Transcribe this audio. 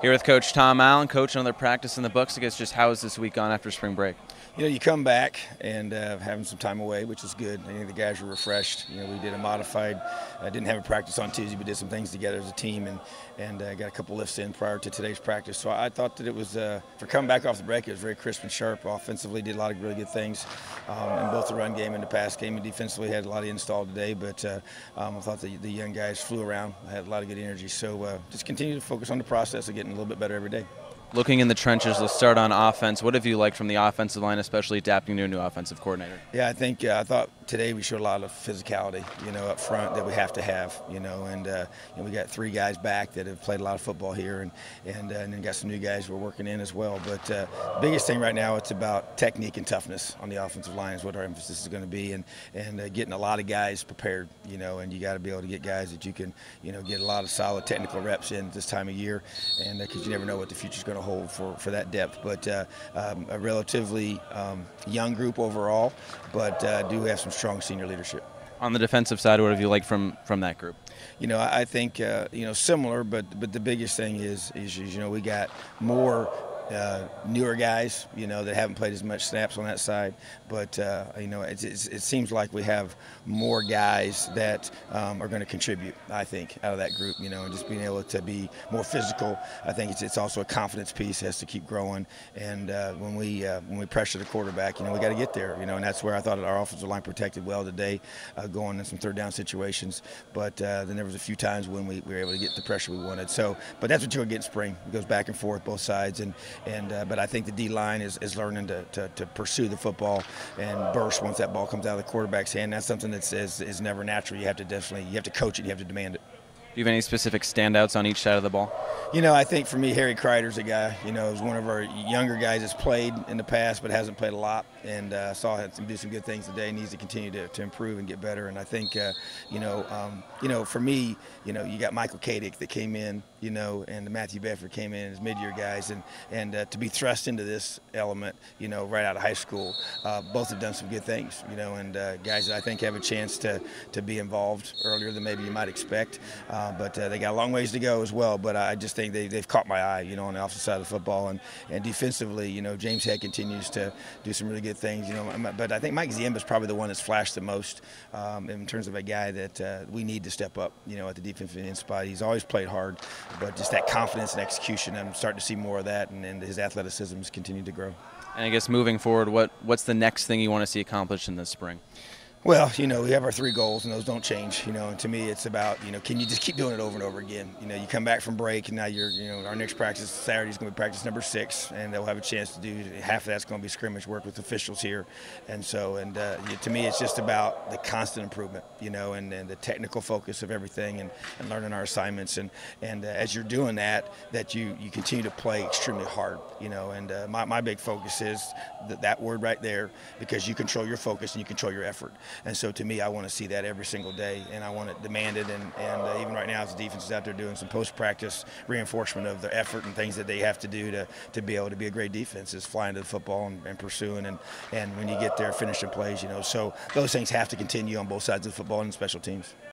Here with Coach Tom Allen. Coach, another practice in the books. I guess just how is this week gone after spring break? You come back and having some time away, which is good. I think the guys were refreshed. We did a modified. I didn't have a practice on Tuesday, but did some things together as a team and got a couple lifts in prior to today's practice. So I thought that it was for coming back off the break, it was very crisp and sharp. Offensively, did a lot of really good things in both the run game and the pass game. And defensively, had a lot of install today. But I thought the young guys flew around, had a lot of good energy. So just continue to focus on the process of getting a little bit better every day. Looking in the trenches, let's start on offense. What have you liked from the offensive line, especially adapting to a new offensive coordinator? Yeah, I thought today we showed a lot of physicality, up front that we have to have, and we got three guys back that have played a lot of football here, and then got some new guys we're working in as well. But the biggest thing right now, it's about technique and toughness on the offensive line is what our emphasis is going to be, and getting a lot of guys prepared, and you got to be able to get guys that you can, get a lot of solid technical reps in this time of year, and because you never know what the future's going to hold for that depth. But a relatively young group overall, but do have some strong senior leadership. On the defensive side, what have you liked from that group? I think similar, but the biggest thing is we got more newer guys, that haven't played as much snaps on that side. But, it seems like we have more guys that are going to contribute, I think, out of that group, and just being able to be more physical. I think it's also a confidence piece, has to keep growing. And when we pressure the quarterback, we got to get there, and that's where I thought our offensive line protected well today, going in some third down situations. But then there was a few times when we were able to get the pressure we wanted. So, but that's what you're going to get in spring. It goes back and forth, both sides. But I think the D-line is learning to pursue the football and burst once that ball comes out of the quarterback's hand. That's something that is never natural. You have to coach it. You have to demand it. Do you have any specific standouts on each side of the ball? I think for me, Harry Kreider's a guy, is one of our younger guys that's played in the past but hasn't played a lot, and saw him do some good things today. Needs to continue to improve and get better. And I think, for me, you got Michael Kadick that came in, and Matthew Bedford came in as mid-year guys, and to be thrust into this element, right out of high school, both have done some good things, and guys that I think have a chance to be involved earlier than maybe you might expect. But they got a long ways to go as well. But I just think they've caught my eye, on the offensive side of the football. And defensively, James Head continues to do some really good things, But I think Mike Ziemba is probably the one that's flashed the most in terms of a guy that we need to step up, at the defensive end spot. He's always played hard, but just that confidence and execution, I'm starting to see more of that, and his athleticism has continued to grow. And I guess moving forward, what's the next thing you want to see accomplished in this spring? Well, we have our three goals, and those don't change. And to me, it's about, can you just keep doing it over and over again? You come back from break, and now our next practice Saturday is going to be practice number 6, and they'll have a chance to do half of that's going to be scrimmage work with officials here, and so to me, it's just about the constant improvement, and the technical focus of everything, and learning our assignments, and as you're doing that you continue to play extremely hard, and my big focus is that word right there, because you control your focus and you control your effort. And so to me, I want to see that every single day, and I want it demanded. And even right now, as the defense is out there doing some post-practice reinforcement of their effort and things that they have to do to be able to be a great defense, is flying to the football and pursuing, and when you get there, finishing plays. So those things have to continue on both sides of the football and special teams.